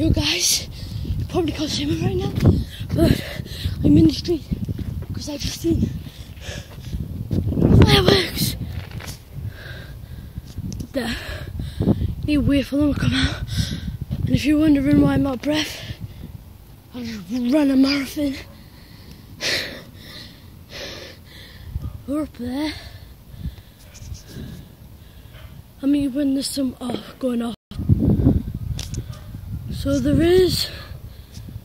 You guys, you probably can't see me right now, but I'm in the street because I just seen fireworks. There. Need to wait for them to come out. And if you're wondering why I'm out of breath, I just run a marathon. We're up there. I mean, when there's some going off. So there is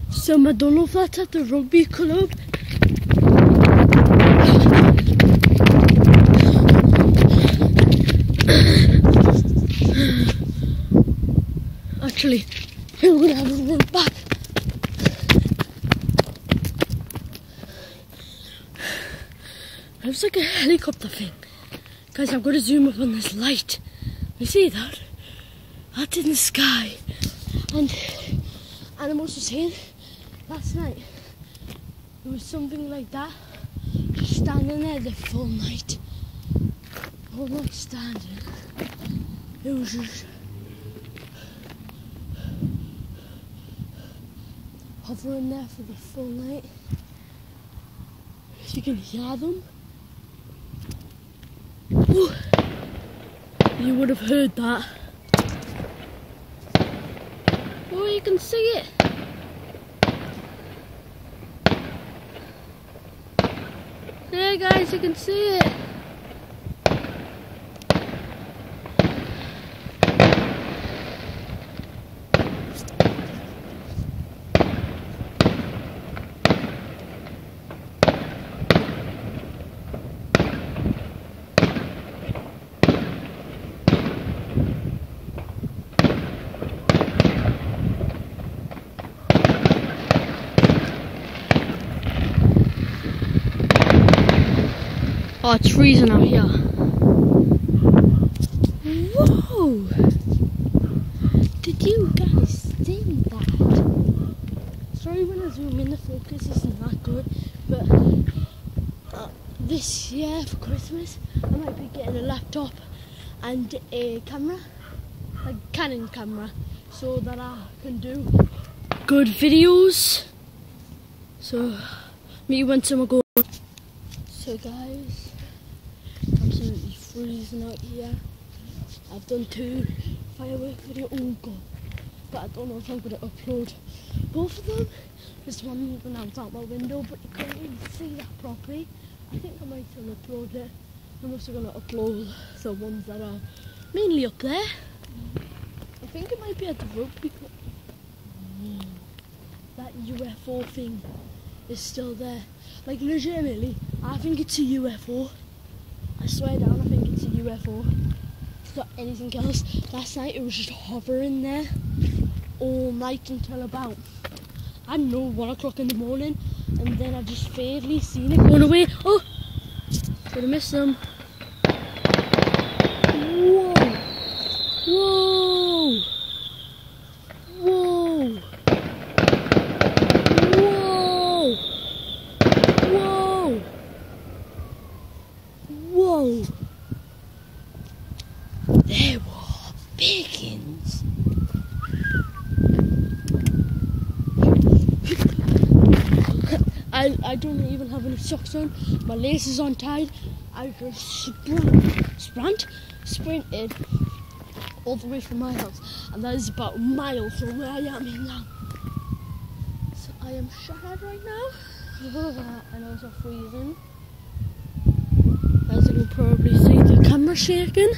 some, I don't know if that's at the rugby club. Actually, we're gonna have a run back. It looks like a helicopter thing. Guys, I'm gonna zoom up on this light. You see that? That's in the sky. And I'm also saying, last night, there was something like that, just standing there the full night. Well, not standing, it was just hovering there for the full night. You can hear them. Ooh. You would have heard that. Oh, you can see it. There, guys, you can see it. Oh, it's freezing out here. Whoa! Did you guys see that? Sorry when I zoom in, the focus isn't that good, but this year for Christmas I might be getting a laptop and a camera, a Canon camera, so that I can do good videos. So, me when summer goes. So guys, absolutely freezing out here. I've done 2 firework videos, oh god, but I don't know if I'm going to upload both of them. This one when I was out my window, but you couldn't even see that properly. I think I might still upload it. I'm also going to upload the ones that are mainly up there. I think it might be at the rugby club. That UFO thing is still there. Like legitimately, I think it's a UFO. I swear down, I think it's a UFO. It's not anything else. Last night it was just hovering there all night until about, I don't know, 1 o'clock in the morning. And then I just vaguely seen it going away. Oh! Could have missed them. Whoa! Whoa! Whoa! Whoa! Whoa! There were pickings. I don't even have any socks on. My laces aren't tied. I just sprinted all the way from my house, and that is about a mile from where I am in now. So I am shattered right now. I know it's not freezing. As you can probably see, the camera shaking.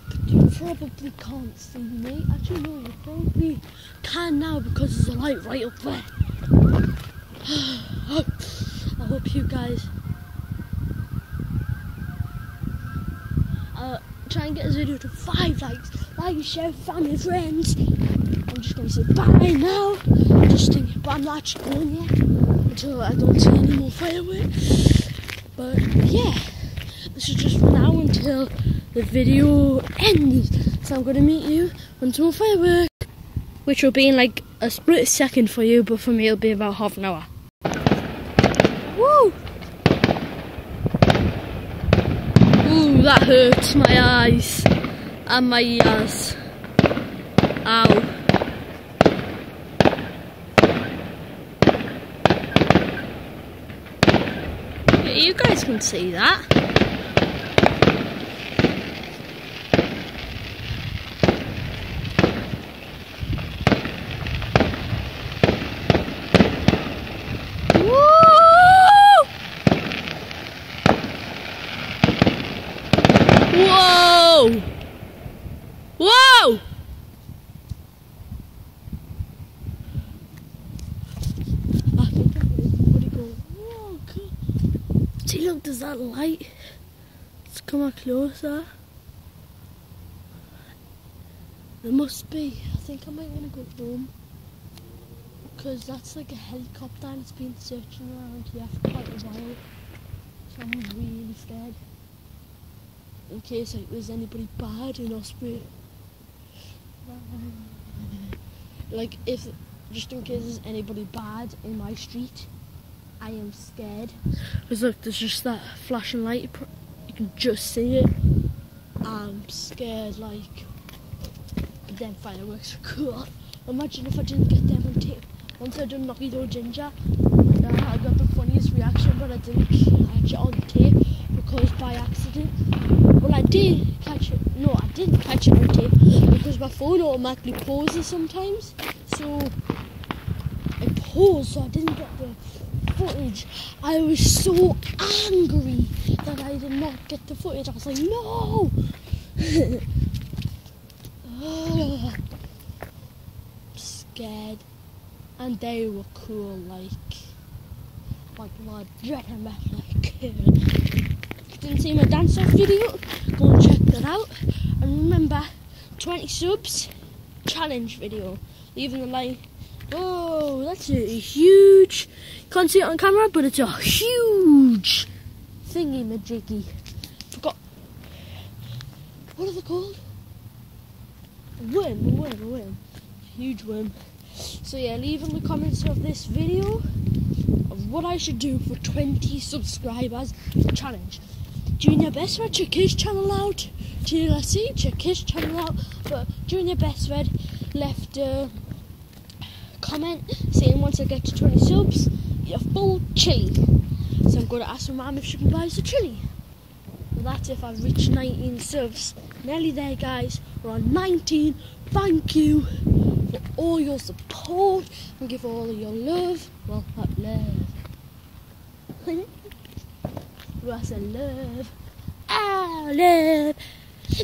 But you probably can't see me. Actually, no, you probably can now because there's a light right up there. I hope you guys try and get this video to 5 likes. Like, share, family, friends. I'm just going to say bye now. Just thinking, but I'm not actually going yet until I don't see any more fireworks. But yeah, this is just for now until the video ends. So I'm going to meet you on some more fireworks, which will be in like a split second for you, but for me it'll be about half an hour. Woo! Ooh, that hurts my eyes and my ears. Ow. You guys can see that. Whoa! Whoa! I think everybody go, whoa, God. See, look, there's that light. Let's come out closer. There must be. I think I might want to go home. Because that's like a helicopter and it's been searching around here for quite a while. So I'm really scared. In case like there's anybody bad in Osprey. Like if, just in case there's anybody bad in my street, I am scared. Because look, there's just that flashing light, you can just see it. I'm scared, like, but then fireworks are cool. Imagine if I didn't get them on tape. Once I done Knocky Dough Ginger, and I got the funniest reaction, but I didn't catch it on tape because by accident. Well, I did catch it. No, I didn't catch it on tape because my phone automatically pauses sometimes. So it paused, so I didn't get the footage. I was so angry that I did not get the footage. I was like, no! Scared. And they were cool, like my dreading like didn't see my dance off video, go and check that out. And remember, 20 subs, challenge video. Leaving the like. Oh, that's a huge, can't see it on camera, but it's a huge thingy-majiggy. Forgot, what are they called? A worm. Huge worm. So yeah, leave in the comments of this video of what I should do for 20 subscribers for challenge. Junior Best Red, check his channel out. TLC, check his channel out. But Junior Best Red left a comment saying once I get to 20 subs, you're full chili. So I'm going to ask my mum if she can buy us a chili. Well, that's if I've reached 19 subs. Nearly there, guys. We're on 19. Thank you for all your support and give all of your love. Well, not love. What's a love? Ah, love.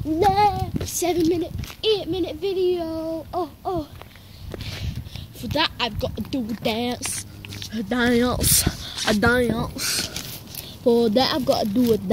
Love. 7-minute, 8-minute video. Oh. For that, I've got to do a dance. A dance. For that, I've got to do a dance.